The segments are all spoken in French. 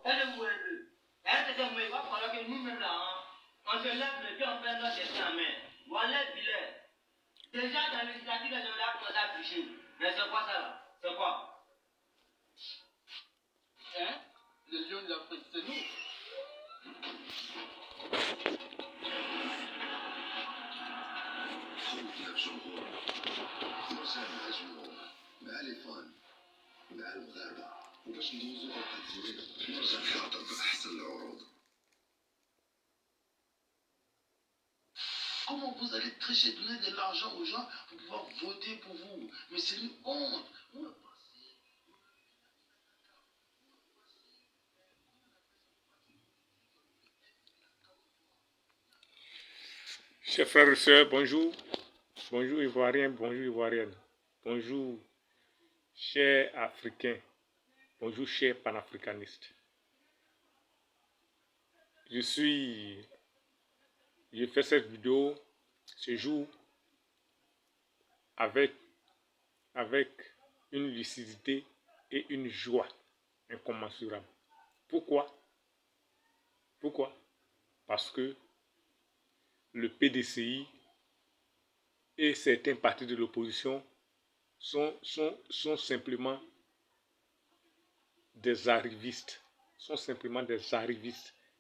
Il va falloir que nous-mêmes là, on se lève le pied, on fait notre destin en main. Voilà le bilan. Déjà dans le législatif, les gens là commencent à tricher. Mais c'est quoi ça là? C'est quoi? Hein? Les lions de l'Afrique, c'est nous. خوف نفس الغربة إنسان مهزوم مع لي فان مع الغابة وباش ندوزو أوقات زوينة نرجع نخاطر بأحسن العروض. Comment vous allez tricher, donner de l'argent aux gens pour pouvoir voter pour vous? Mais c'est une honte. Chers frères et sœurs, bonjour. Bonjour Ivoiriens, bonjour Ivoiriennes. Bonjour chers Africains. Bonjour chers panafricanistes. Je fais cette vidéo ce jour avec une lucidité et une joie incommensurables. Pourquoi? Parce que le PDCI et certains partis de l'opposition sont simplement des arrivistes.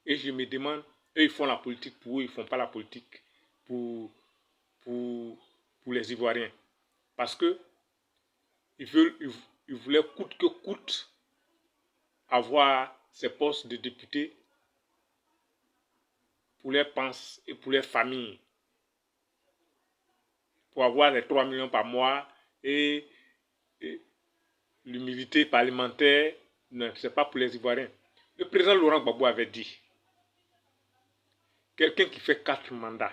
Et je me demande, eux ils font la politique pour eux, ils ne font pas la politique pour les Ivoiriens. Parce que ils voulaient coûte que coûte avoir ces postes de députés pour les penses et pour les familles. Pour avoir les 3 millions par mois et l'humilité parlementaire, non, ce n'est pas pour les Ivoiriens. Le président Laurent Gbagbo avait dit, quelqu'un qui fait 4 mandats,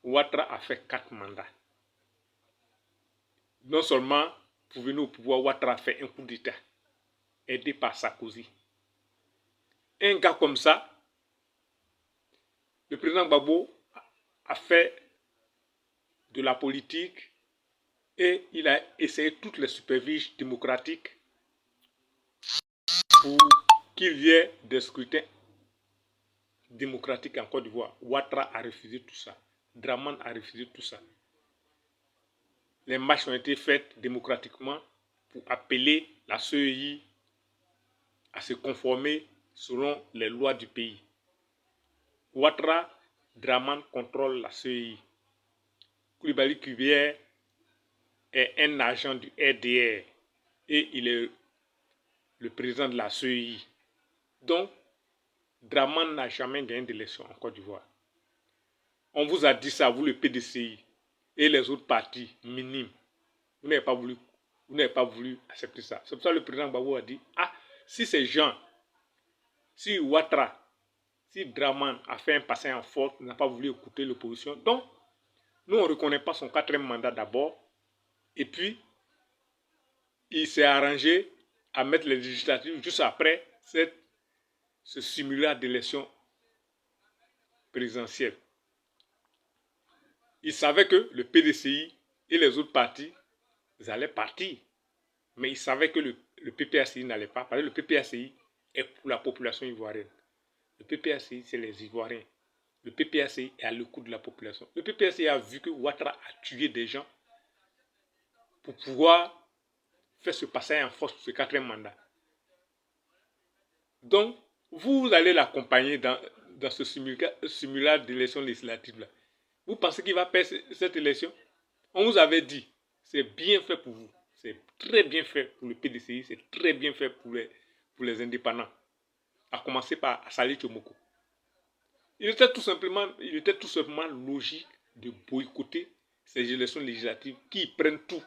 Ouattara a fait 4 mandats. Non seulement, pour venir au pouvoir, Ouattara a fait un coup d'État, aidé par Sarkozy. Un gars comme ça, le président Gbagbo a fait de la politique et il a essayé toutes les supervises démocratiques pour qu'il y ait des scrutins démocratiques en Côte d'Ivoire. Ouattara a refusé tout ça. Dramane a refusé tout ça. Les marches ont été faites démocratiquement pour appeler la CEI à se conformer selon les lois du pays. Ouattara, Dramane contrôle la CEI. Koulibaly Cuvier est un agent du RDR et il est le président de la CEI. Donc, Dramane n'a jamais gagné d'élection en Côte d'Ivoire. On vous a dit ça, vous le PDCI et les autres partis minimes. Vous n'avez pas voulu accepter ça. C'est pour ça que le président Gbagbo a dit, si ces gens, si Ouattara, si Dramane a fait un passé en force, n'a pas voulu écouter l'opposition, donc nous on ne reconnaît pas son 4e mandat d'abord, et puis il s'est arrangé à mettre les législatives juste après ce simulacre d'élection présidentielle. Il savait que le PDCI et les autres partis allaient partir. Mais il savait que le PPACI n'allait pas. Parce que le PPACI est pour la population ivoirienne. Le PPACI, c'est les Ivoiriens. Le PPACI est à l'écoute de la population. Le PPACI a vu que Ouattara a tué des gens pour pouvoir faire ce passage en force pour ce 4e mandat. Donc, vous allez l'accompagner dans ce simulacre d'élection législative là. Vous pensez qu'il va perdre cette élection? On vous avait dit, c'est bien fait pour vous. C'est très bien fait pour le PDCI, c'est très bien fait pour les indépendants. À commencer par Assali Tchomoko. Il était tout simplement logique de boycotter ces élections législatives qui prennent tout.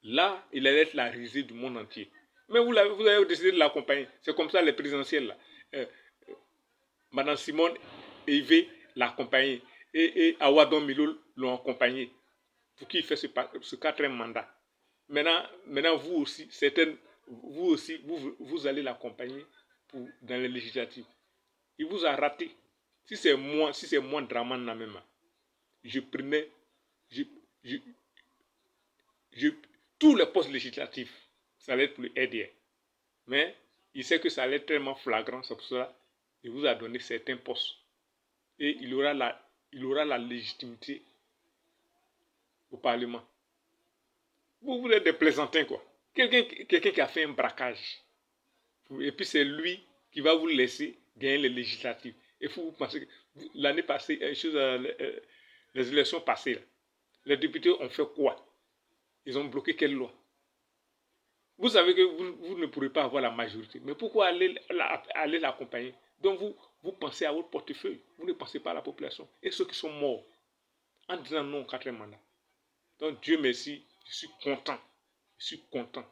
Là, il allait être la risée du monde entier. Mais vous avez décidé de l'accompagner. C'est comme ça les présidentielles là. Madame Simone Eivé l'a accompagné. Et Awadon Milo l'ont accompagné pour qu'il fasse ce 4e mandat. Maintenant vous aussi, vous allez l'accompagner dans les législatives. Il vous a raté. Si c'est moi Dramane Namema, je prenais tous les postes législatifs, ça allait être pour le RDR. Mais il sait que ça allait être tellement flagrant, c'est pour cela qu'il vous a donné certains postes. Et il aura la légitimité au Parlement. Vous êtes des plaisantins, quoi. Quelqu'un qui a fait un braquage. Et puis c'est lui qui va vous laisser gagner les législatives. Et vous pensez que l'année passée, les élections passées, là, les députés ont fait quoi? Ils ont bloqué quelle loi? Vous savez que vous ne pourrez pas avoir la majorité. Mais pourquoi aller l'accompagner? Donc vous pensez à votre portefeuille. Vous ne pensez pas à la population. Et ceux qui sont morts en disant non au 4e mandat. Donc Dieu merci, je suis content. Je suis content.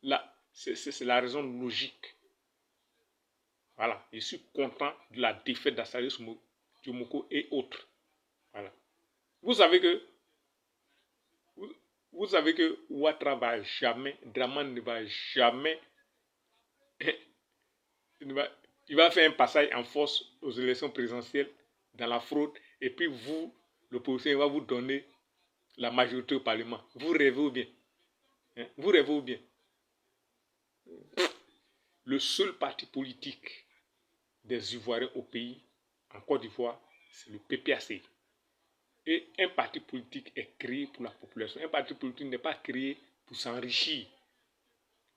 Là, c'est la raison logique. Voilà, je suis content de la défaite d'Assali Diomoko et autres. Voilà. Vous savez que Ouattara va jamais, Draman ne va jamais, il va faire un passage en force aux élections présidentielles dans la fraude, et puis vous, l'opposition, va vous donner la majorité au Parlement. Vous rêvez ou bien? Vous rêvez ou bien? Le seul parti politique des Ivoiriens au pays, en Côte d'Ivoire, c'est le PPAC. Et un parti politique est créé pour la population. Un parti politique n'est pas créé pour s'enrichir.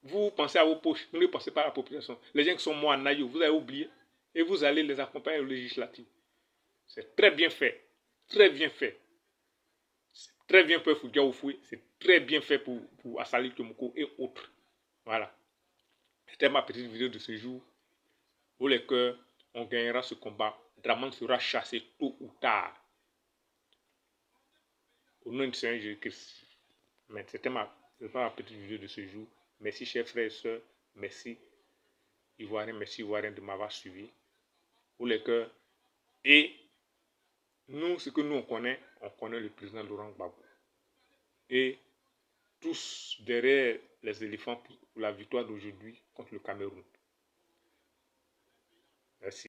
Vous pensez à vos poches, vous ne pensez pas à la population. Les gens qui sont morts en Aïe, vous avez oublié. Et vous allez les accompagner aux législatives. C'est très bien fait. Très bien fait. C'est très bien fait pour Diaoufoué. C'est très bien fait pour Assali Diomoko et autres. Voilà. C'était ma petite vidéo de ce jour. Pour les cœurs, on gagnera ce combat. Draman sera chassé tôt ou tard. Au nom du Seigneur Jésus-Christ. Mais c'était ma petite vidéo de ce jour. Merci chers frères et sœurs. Merci Ivoiriens, merci Ivoiriens de m'avoir suivi. Pour les cœurs. Et nous, ce que nous on connaît le président Laurent Gbagbo. Et tous derrière les éléphants pour la victoire d'aujourd'hui contre le Cameroun. Merci.